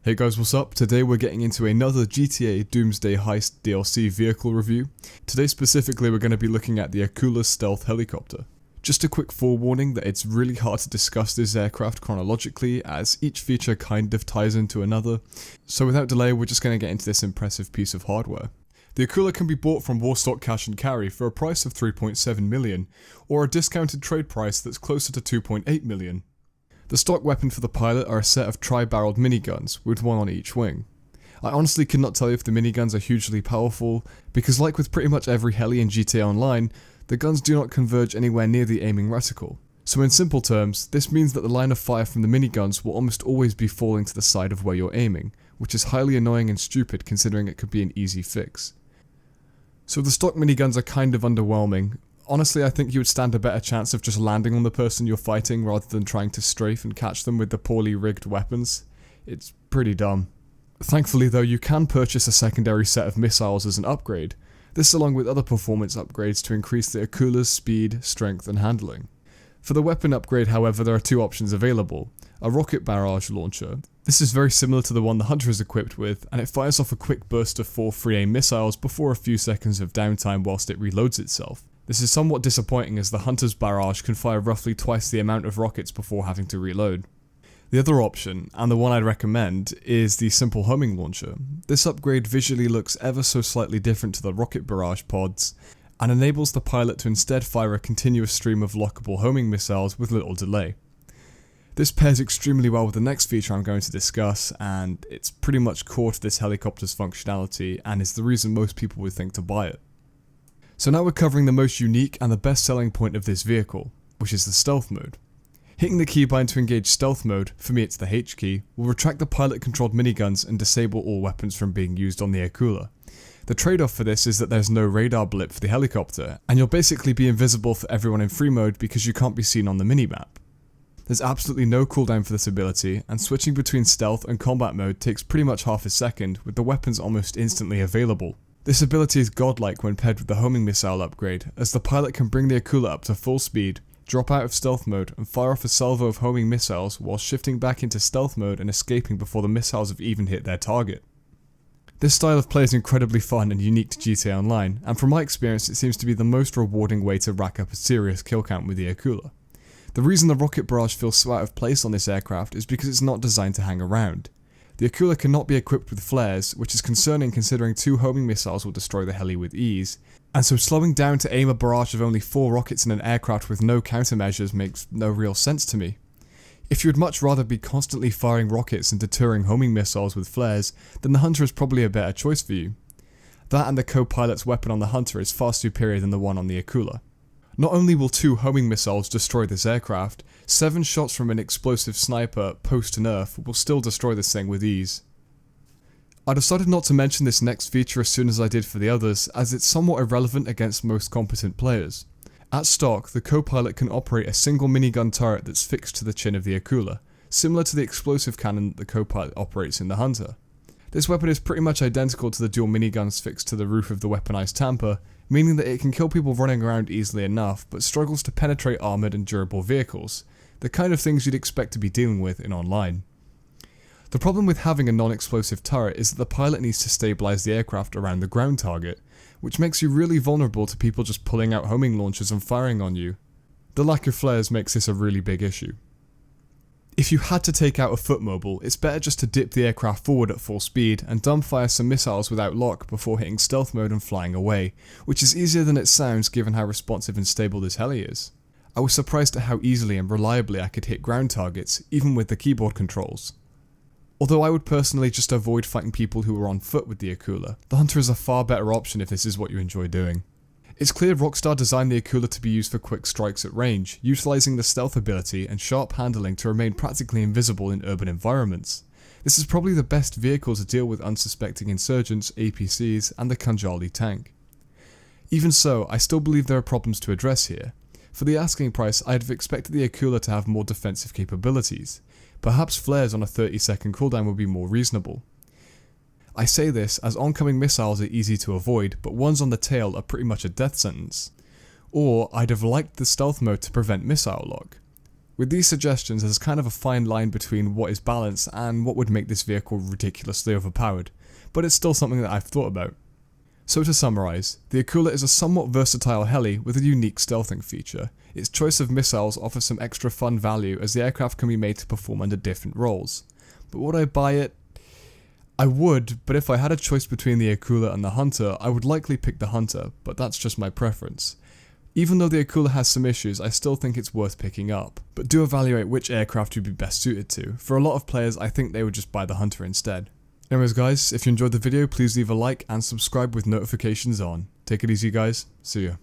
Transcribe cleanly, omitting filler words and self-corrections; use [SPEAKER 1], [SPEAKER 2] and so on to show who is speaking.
[SPEAKER 1] Hey guys, what's up? Today we're getting into another GTA Doomsday Heist DLC vehicle review. Today specifically we're going to be looking at the Akula Stealth helicopter. Just a quick forewarning that it's really hard to discuss this aircraft chronologically as each feature kind of ties into another, so without delay we're just going to get into this impressive piece of hardware. The Akula can be bought from Warstock Cash and Carry for a price of 3.7 million, or a discounted trade price that's closer to 2.8 million. The stock weapon for the pilot are a set of tri-barreled miniguns, with one on each wing. I honestly could not tell you if the miniguns are hugely powerful, because like with pretty much every heli in GTA Online, the guns do not converge anywhere near the aiming reticle. So in simple terms, this means that the line of fire from the miniguns will almost always be falling to the side of where you're aiming, which is highly annoying and stupid considering it could be an easy fix. So the stock miniguns are kind of underwhelming. Honestly, I think you would stand a better chance of just landing on the person you're fighting rather than trying to strafe and catch them with the poorly rigged weapons. It's pretty dumb. Thankfully though, you can purchase a secondary set of missiles as an upgrade, this along with other performance upgrades to increase the Akula's speed, strength and handling. For the weapon upgrade however, there are two options available. A rocket barrage launcher. This is very similar to the one the Hunter is equipped with, and it fires off a quick burst of 4 free aim missiles before a few seconds of downtime whilst it reloads itself. This is somewhat disappointing as the Hunter's barrage can fire roughly twice the amount of rockets before having to reload. The other option, and the one I'd recommend, is the simple homing launcher. This upgrade visually looks ever so slightly different to the rocket barrage pods, and enables the pilot to instead fire a continuous stream of lockable homing missiles with little delay. This pairs extremely well with the next feature I'm going to discuss, and it's pretty much core to this helicopter's functionality and is the reason most people would think to buy it. So now we're covering the most unique and the best selling point of this vehicle, which is the stealth mode. Hitting the keybind to engage stealth mode, for me it's the H key, will retract the pilot controlled miniguns and disable all weapons from being used on the Akula. The trade-off for this is that there's no radar blip for the helicopter, and you'll basically be invisible for everyone in free mode because you can't be seen on the minimap. There's absolutely no cooldown for this ability, and switching between stealth and combat mode takes pretty much half a second, with the weapons almost instantly available. This ability is godlike when paired with the homing missile upgrade, as the pilot can bring the Akula up to full speed, drop out of stealth mode and fire off a salvo of homing missiles while shifting back into stealth mode and escaping before the missiles have even hit their target. This style of play is incredibly fun and unique to GTA Online, and from my experience it seems to be the most rewarding way to rack up a serious kill count with the Akula. The reason the rocket barrage feels so out of place on this aircraft is because it's not designed to hang around. The Akula cannot be equipped with flares, which is concerning considering 2 homing missiles will destroy the heli with ease, and so slowing down to aim a barrage of only 4 rockets in an aircraft with no countermeasures makes no real sense to me. If you would much rather be constantly firing rockets and deterring homing missiles with flares, then the Hunter is probably a better choice for you. That and the co-pilot's weapon on the Hunter is far superior than the one on the Akula. Not only will 2 homing missiles destroy this aircraft, 7 shots from an explosive sniper post-nerf will still destroy this thing with ease. I decided not to mention this next feature as soon as I did for the others, as it's somewhat irrelevant against most competent players. At stock, the co-pilot can operate a single minigun turret that's fixed to the chin of the Akula, similar to the explosive cannon that the co-pilot operates in the Hunter. This weapon is pretty much identical to the dual miniguns fixed to the roof of the weaponized Tampa, meaning that it can kill people running around easily enough, but struggles to penetrate armoured and durable vehicles, the kind of things you'd expect to be dealing with in online. The problem with having a non-explosive turret is that the pilot needs to stabilise the aircraft around the ground target, which makes you really vulnerable to people just pulling out homing launchers and firing on you. The lack of flares makes this a really big issue. If you had to take out a foot mobile, it's better just to dip the aircraft forward at full speed and dumbfire some missiles without lock before hitting stealth mode and flying away, which is easier than it sounds given how responsive and stable this heli is. I was surprised at how easily and reliably I could hit ground targets, even with the keyboard controls. Although I would personally just avoid fighting people who are on foot with the Akula, the Hunter is a far better option if this is what you enjoy doing. It's clear Rockstar designed the Akula to be used for quick strikes at range, utilising the stealth ability and sharp handling to remain practically invisible in urban environments. This is probably the best vehicle to deal with unsuspecting insurgents, APCs, and the Khanjali tank. Even so, I still believe there are problems to address here. For the asking price, I'd have expected the Akula to have more defensive capabilities. Perhaps flares on a 30-second cooldown would be more reasonable. I say this as oncoming missiles are easy to avoid, but ones on the tail are pretty much a death sentence. Or I'd have liked the stealth mode to prevent missile lock. With these suggestions, there's kind of a fine line between what is balanced and what would make this vehicle ridiculously overpowered, but it's still something that I've thought about. So to summarise, the Akula is a somewhat versatile heli with a unique stealthing feature. Its choice of missiles offers some extra fun value as the aircraft can be made to perform under different roles. But would I buy it? I would, but if I had a choice between the Akula and the Hunter, I would likely pick the Hunter, but that's just my preference. Even though the Akula has some issues, I still think it's worth picking up, but do evaluate which aircraft you'd be best suited to. For a lot of players, I think they would just buy the Hunter instead. Anyways guys, if you enjoyed the video, please leave a like and subscribe with notifications on. Take it easy guys, see ya.